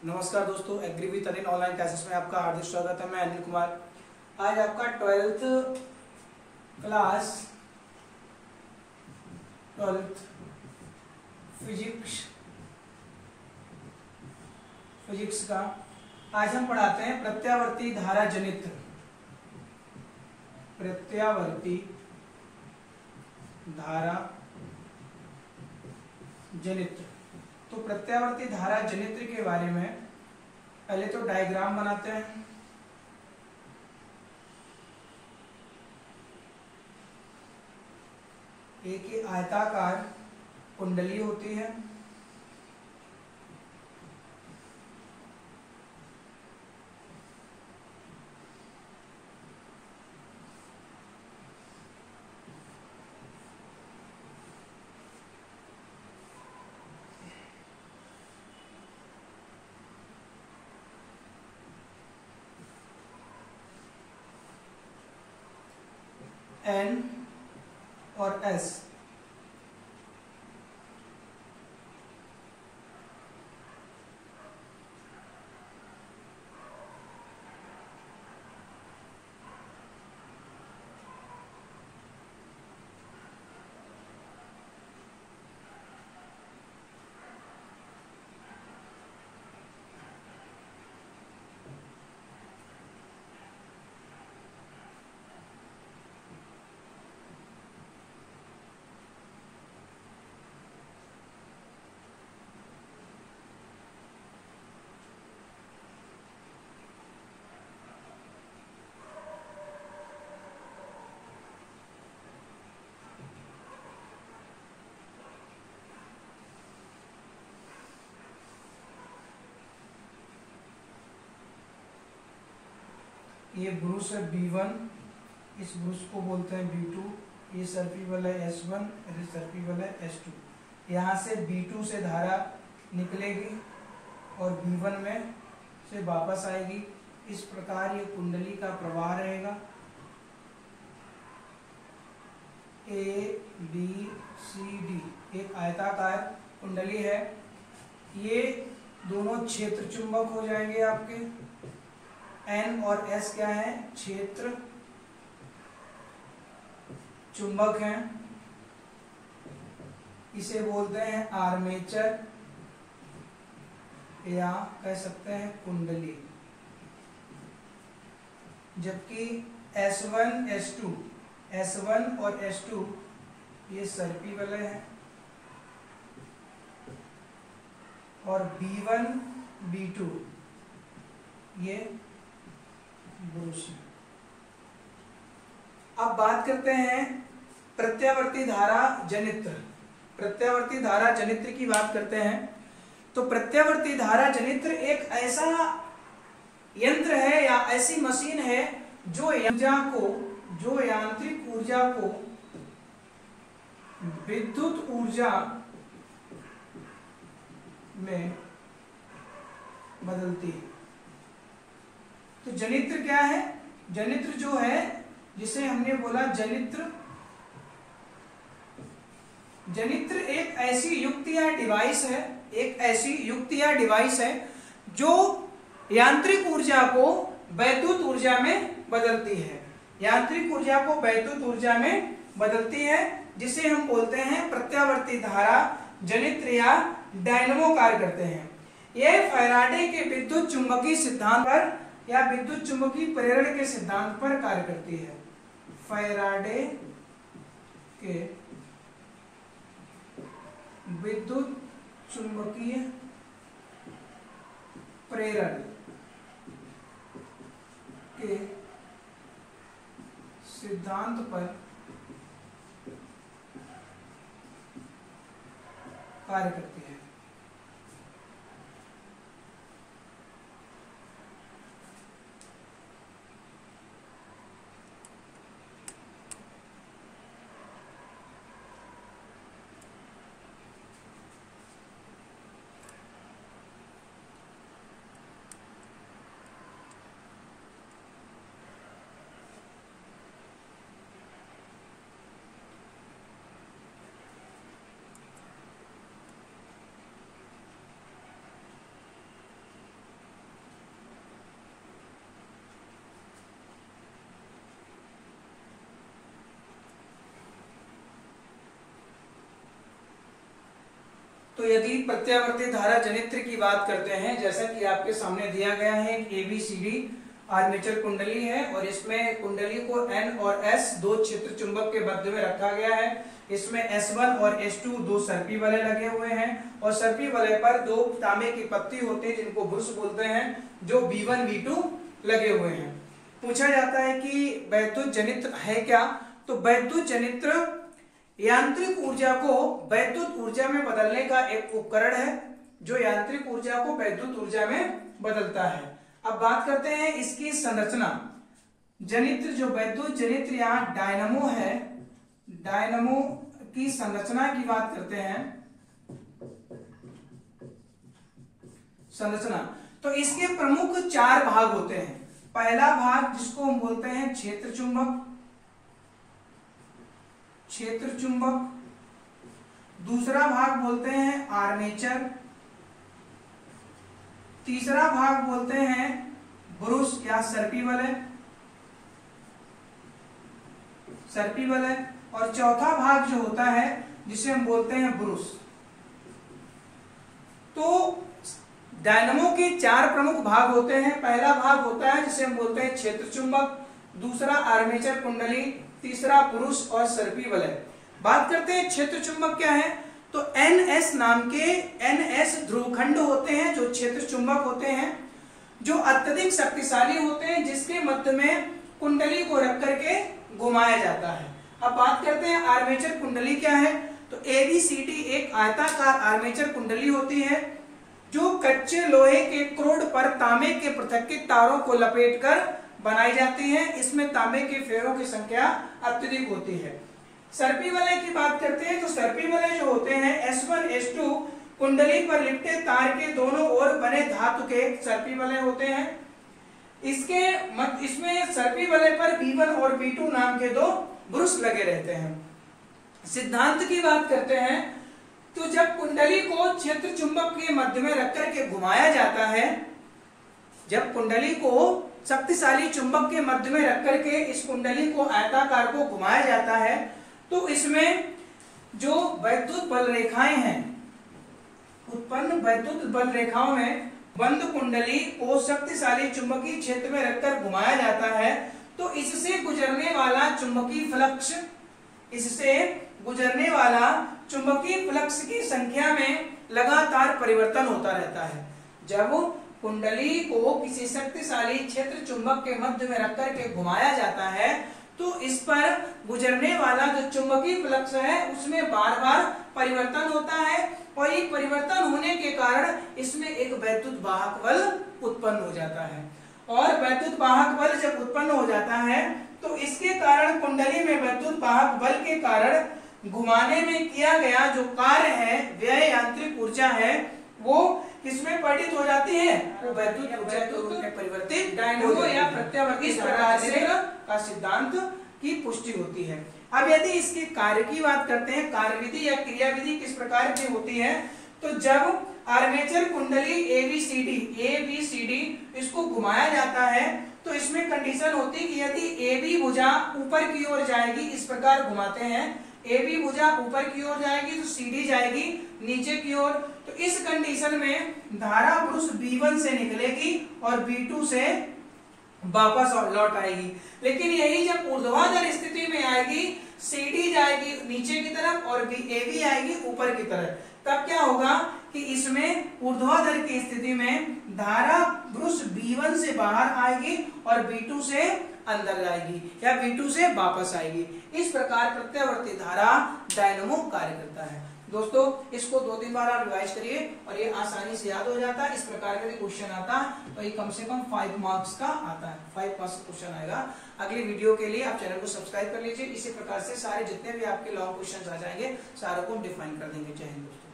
नमस्कार दोस्तों, agri with Anil online classes में आपका हार्दिक स्वागत है। मैं अनिल कुमार। आज आपका 12th क्लास फिजिक्स का आज हम पढ़ाते हैं प्रत्यावर्ती धारा जनित्र। प्रत्यावर्ती धारा जनित्र। तो प्रत्यावर्ती धारा जनित्र के बारे में पहले तो डायग्राम बनाते हैं। एक आयताकार कुंडली होती है, N और S। ये ब्रूस है B1, इस ब्रूस को बोलते हैं B2। ये सर्पिबल है S1, ये सर्पिबल है S2। यहाँ से B2 से धारा निकलेगी और B1 में से वापस आएगी। इस प्रकार ये कुंडली का प्रवाह रहेगा। ABCD एक आयताकार कुंडली है। ये दोनों क्षेत्र चुंबक हो जाएंगे आपके। N और S क्या है? क्षेत्र चुंबक हैं। इसे बोलते हैं आर्मेचर या कह सकते हैं कुंडली। जबकि S1 और S2 ये सर्पिबल है और B1 B2 ये ब्रूस। अब बात करते हैं प्रत्यावर्ती धारा जनित्र। प्रत्यावर्ती धारा जनित्र की बात करते हैं तो प्रत्यावर्ती धारा जनित्र एक ऐसा यंत्र है या ऐसी मशीन है जो यांत्रिक ऊर्जा को विद्युत ऊर्जा में बदलती है। तो जनित्र क्या है? जनित्र जो है, जिसे हमने बोला जनित्र एक ऐसी युक्ति या डिवाइस है जो यांत्रिक ऊर्जा को वैद्युत ऊर्जा में बदलती है। यांत्रिक ऊर्जा को वैद्युत ऊर्जा में बदलती है, जिसे हम बोलते हैं प्रत्यावर्ती धारा जनित्र या डायनमो कार्य करते हैं। यह फैराडे के विद्युत चुंबकीय सिद्धांत पर या विद्युत चुंबकीय प्रेरण के सिद्धांत पर कार्य करती है। फैराडे के विद्युत चुंबकीय प्रेरण के सिद्धांत पर कार्य करती है। तो यदि प्रत्यावर्ती धारा जनित्र की बात करते हैं, जैसा कि आपके सामने दिया गया है, ABCD आर्मेचर कुंडली है और इसमें कुंडली को N और S दो क्षेत्र चुंबक के मध्य में रखा गया है। इसमें S1 और S2 दो सर्पी वलय लगे हुए हैं और सर्पी वलय पर दो तांबे की पत्ती होती है जिनको ब्रुश बोलते हैं, जो B1 B2 लगे हुए हैं। पूछा जाता है कि वैद्युत जनित्र है क्या? तो वैद्युत जनित्र यांत्रिक ऊर्जा को वैद्युत ऊर्जा में बदलने का एक उपकरण है जो यांत्रिक ऊर्जा को वैद्युत ऊर्जा में बदलता है। अब बात करते हैं इसकी संरचना। जनित्र, जो वैद्युत जनित्र यहाँ डायनमो है, डायनमो की संरचना की बात करते हैं। संरचना, तो इसके प्रमुख चार भाग होते हैं। पहला भाग जिसको हम बोलते हैं क्षेत्र चुंबक, क्षेत्र चुंबक। दूसरा भाग बोलते हैं आर्मेचर। तीसरा भाग बोलते हैं ब्रुश या सर्पी वलय, सर्पी वलय। और चौथा भाग जो होता है जिसे हम बोलते हैं ब्रुश। तो डायनमो के चार प्रमुख भाग होते हैं। पहला भाग होता है जिसे हम बोलते हैं क्षेत्र चुंबक, दूसरा आर्मेचर कुंडली, तीसरा ब्रुश और सर्पी वलय। बात करते हैं क्षेत्र चुंबक क्या है, तो NS नाम के NS ध्रुवखंड होते हैं जो क्षेत्र चुंबक होते हैं, जो अत्यधिक शक्तिशाली होते हैं, जिसके मध्य में कुंडली को रख करके घुमाया जाता है। अब बात करते हैं आर्मेचर कुंडली क्या है, तो ABCD एक आयताकार आर्मेचर कुंडली होती है जो कच्चे लोहे के क्रोड पर तांबे के पृथक्कृत तारों को लपेटकर बनाई जाती है। इसमें तांबे के फेरों की संख्या अत्यधिक होती है। सर्पी वलय की बात करते हैं, तो सर्पी वलय जो होते हैं S1 S2 कुंडली पर लिपटे तार के दोनों ओर बने धातु के सर्पी वलय होते हैं। इसमें सर्पी वलय पर B1 और B2 नाम के दो ब्रुश लगे रहते हैं। सिद्धांत की बात करते हैं, तो जब कुंडली को क्षेत्र चुंबक के मध्य में रख करके घुमाया जाता है, जब कुंडली को शक्तिशाली चुंबक के मध्य में रख करके इस कुंडली को आयताकार को घुमाया जाता है, तो इसमें जो वैद्युत बल रेखाएं हैं, उत्पन्न वैद्युत बल रेखाओं में बंद कुंडली को शक्तिशाली चुंबकीय क्षेत्र में रखकर घुमाया जाता है, तो इससे गुजरने वाला चुंबकीय फ्लक्स, इससे गुजरने वाला चुंबकीय फ्लक्स की संख्या में लगातार परिवर्तन होता रहता है। जब कुंडली को किसी शक्तिशाली क्षेत्र चुंबक के मध्य में रख करके घुमाया जाता है, तो इस पर गुजरने वाला जो चुंबकीय फ्लक्स है उसमें बार बार परिवर्तन होता है और ये परिवर्तन होने के कारण इसमें एक वैद्युत वाहक बल उत्पन्न हो जाता है। और वैद्युत वाहक बल जब उत्पन्न हो जाता है तो इसके कारण कुंडली में वैद्युत वाहक बल के कारण घुमाने में किया गया जो कार्य है, व्यय यांत्रिक ऊर्जा है, वो किसमें परिवर्तित हो जाती है, वो वैद्युत ऊर्जा के रूप में परिवर्तित डायनमो या प्रत्यावर्ती प्रकार से का सिद्धांत की पुष्टि होती है। अब यदि इसके कार्य की बात करते हैं, कार्यविधि या क्रियाविधि किस प्रकार की होती है, तो जब आर्मेचर कुंडली ABCD इसको घुमाया जाता है तो इसमें कंडीशन होती है कि यदि AB भुजा ऊपर की ओर जाएगी, इस प्रकार घुमाते हैं, AB भुजा ऊपर की ओर जाएगी तो CD जाएगी नीचे की ओर, तो इस कंडीशन में धारा ब्रुश B1 से निकलेगी और B2 से वापस लौट आएगी। लेकिन यही जब ऊर्ध्वाधर स्थिति में आएगी, CD जाएगी नीचे की तरफ और AB आएगी ऊपर की तरफ, तब क्या होगा कि इसमें ऊर्ध्वाधर की स्थिति में धारा ब्रुश B1 से बाहर आएगी और B2 से अंदर जाएगी या B2 से वापस आएगी। इस प्रकार प्रत्यावर्ती धारा डायनमो कार्य करता है। दोस्तों इसको 2-3 बार आप रिवाइज करिए और ये आसानी से याद हो जाता है। इस प्रकार का क्वेश्चन आता है तो ये कम से कम 5 मार्क्स का आता है, 5 मार्क्स का क्वेश्चन आएगा। अगली वीडियो के लिए आप चैनल को सब्सक्राइब कर लीजिए। इसी प्रकार से सारे जितने भी आपके लॉन्ग क्वेश्चन आ जाएंगे सारों को हम डिफाइन कर देंगे। जय हिंद दोस्तों।